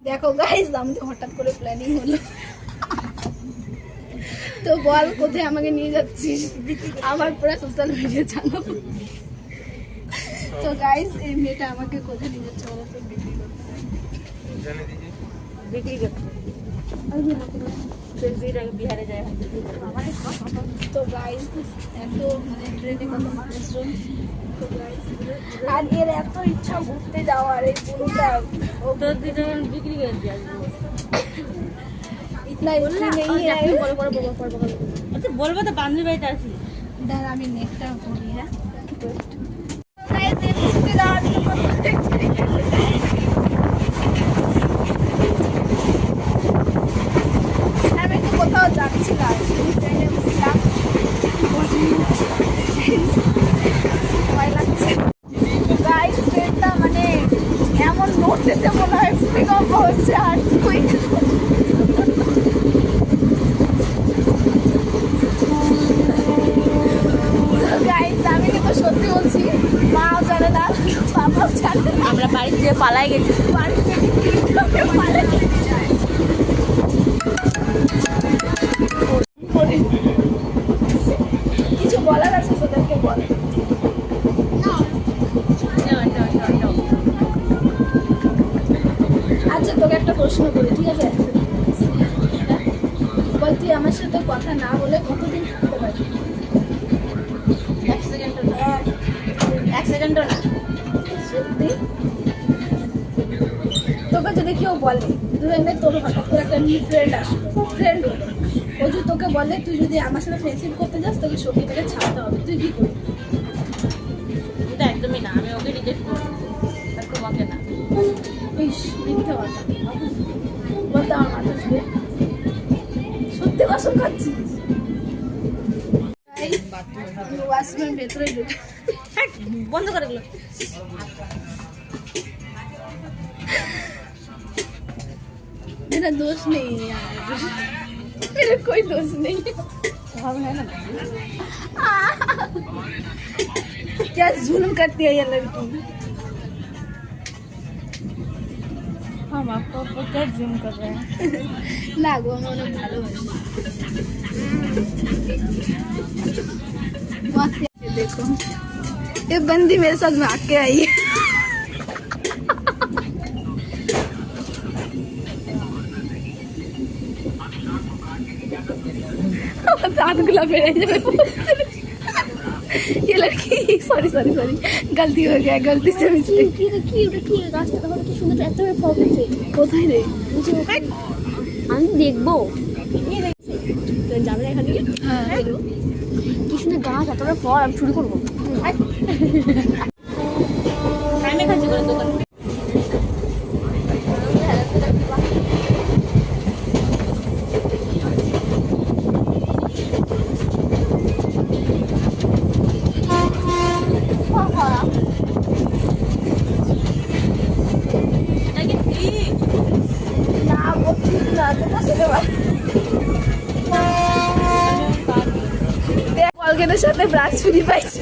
দেখো গাইস, আমাদের হঠাৎ করে প্ল্যানিং হলো। তো বল কোথায় আমাকে নিয়ে যাচ্ছিস? আমার পুরো সোশ্যাল মিডিয়া জানো। তো গাইস, এই মেয়েটা আমাকে কোথায় নিয়ে যাচ্ছে বলো তো? বিক্রি করতে। বিহারে যায়। তো গাইস, এত মানে ট্রেনে কত মানুষজন। আর এর এত ইচ্ছা ঘুরতে যাওয়ার, এই পুরোটা বিক্রি করে দিয়ে আসবো। ইতনা ইচ্ছা নেই। আচ্ছা বলবো তো বান্ধবী বাড়িতে আছি। দাঁড়া আমি নেটটা করি। হ্যাঁ আমি তো কোথাও যাচ্ছি না, ট্রেনে উঠলাম, ভয় লাগছে। গাইস ট্রেনটা মানে এমন নড়তেছে মনে হয় ভূমিকম্প হচ্ছে। আর গাইস আমি কিন্তু সত্যি বলছি, মাও জানে না, বাবাও জানে না, আমরা বাড়ি থেকে পালাই গেছি। বাড়ি থেকে পালাই গেছি। কিছু বলার আছে তোদেরকে? বল। আচ্ছা তোকে একটা প্রশ্ন করি, ঠিক আছে? বল, তুই আমার সাথে কথা না বলে কতদিন থাকতে পারবি? 1 সেকেন্ডও না। 1 সেকেন্ডও না। সত্যি? তোকে যদি কেউ বলে তোর হঠাৎ করে একটা নিউ ফ্রেন্ড আসলো, ফ্রেন্ড হলো, ও যদি তোকে বলে তুই যদি আমার সাথে ফ্রেন্ডশিপ করতে যাস তোকে সঙ্গীতাকে ছাড়তে হবে, তুই কি করবি? এটা একদমই না, আমি ওকে রিজেক্ট করবো, আর তোমাকে না। ইস, মিথ্যে কথা বলতে আমার মাথা ছুঁয়ে। সত্যি কসম খাচ্ছিস? ওয়াশরুমের ভেতরে ঢুকে বন্ধ করে দিল। मेरा दोष नहीं है यार, मेरा कोई दोष नहीं है। है ना? क्या जुल्म करती है ये लड़की? हम आपको क्या जुल्म कर रहे हैं? लागो उन्होंने भालो है। देखो ये बंदी मेरे साथ भाग के आई है। दांत गुला फेरे ये लड़की। सॉरी सॉरी सॉरी, गलती हो गया, गलती से मिस्टेक। রাস্তাটা কি সুন্দর, এত প্রবলেম আছে। কোথায় রে? আমি দেখবো যাবে এখান থেকে। হ্যাঁ কি সুন্দর গাছ, এত ফল, আমি শুরু করবো। টাইমে খাচ্ছি করে দোকান। কলগেটের সাথে ব্রাশ ফ্রি পাইছে,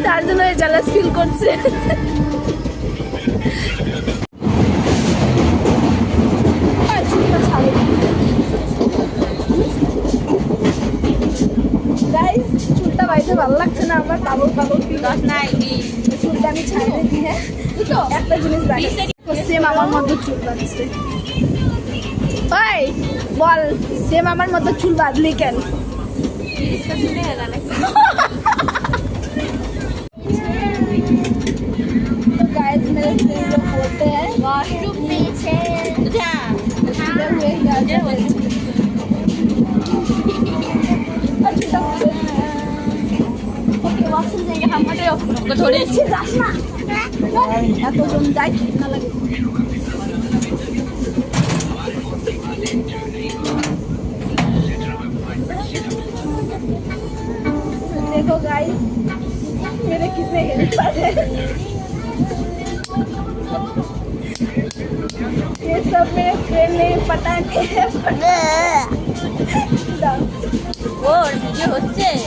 তার জন্য জালাস ফিল করছে। চুলটা বাইতে ভালো লাগছে না আমার, পাগল পাগল ফিল নাই। চুলটা আমি ছাড়িয়ে দিই। হ্যাঁ একটা জিনিস সেম আমার মতো চুল বাঁধছে। ওই বল, সেম আমার মতো চুল বাঁধলি কেন? तो गाइस मेरे फ्रेंड लोग बोलते हैं वॉशरूम पीछे वॉशरूम जाएंगे हम थोड़ी अच्छी जास ना এত জন যাই না লাগে। देखो गाइस मेरे कितने हेल्पर हैं। ये सब मेरे फ्रेंड ने पता नहीं है। वो ये होते हैं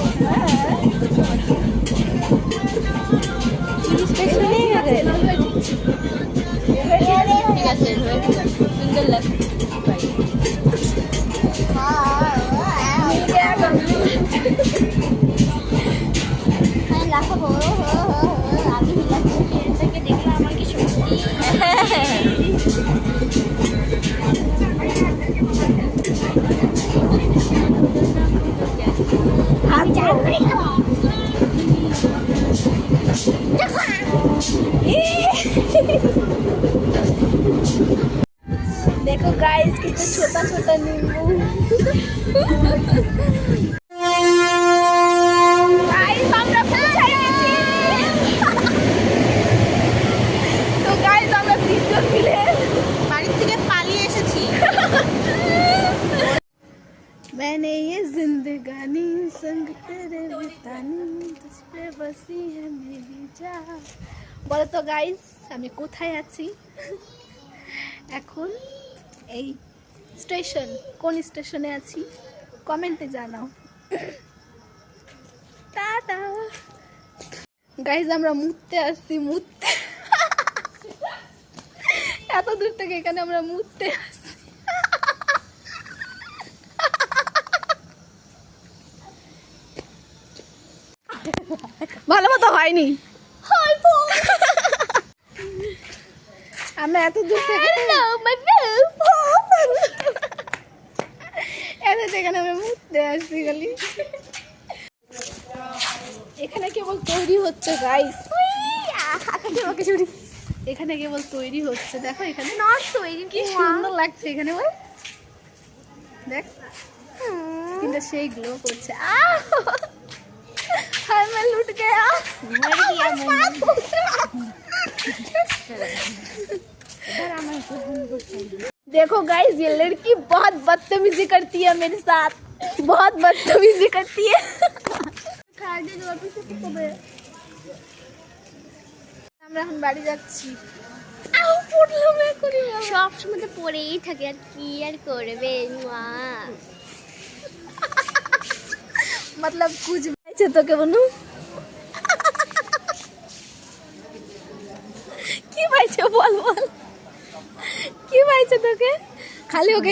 আছে সুন্দর লাগছে লাফাবো আমি হিলাকে দেখলাম আমার কি সত্যি देखो गाइस कितना छोटा छोटा नींबू गाइस আমরা পৌঁছে গেছি তো গাইস আমরা তিনজন মিলে বাড়ি থেকে পালিয়ে এসেছি मैंने ये जिंदगानी संग तेरे बितानी तुझ पे बसी है मेरी जान বলো তো গাইস আমি কোথায় আছি এখন এই স্টেশন কোন স্টেশনে আছি কমেন্টে জানাও টাটা গাইস আমরা মুততে আসছি মুততে এত দূর থেকে এখানে আমরা মুততে আসছি ভালো মতো হয়নি আমরা এত দূর থেকে এখানে আমরা মুততে আসছি খালি এখানে কেবল তৈরি হচ্ছে গাইস এখানে কেবল তৈরি হচ্ছে দেখো এখানে নট তৈরি কি সুন্দর লাগছে এখানে বল দেখ কিন্তু সেই গ্লো করছে हाय मैं लूट गया मर गया मैं देखो गाइस ये लड़की बहुत बदतमीजी करती है मेरे साथ बहुत बदतमीजी करती है আমরা এখন বাড়ি যাচ্ছি সব সময় তো পড়েই থাকে আর কি আর করবে मतलब कुछ পাইছে তোকে বনু কি পাইছে বল বল কি পাইছে তোকে খালি ওকে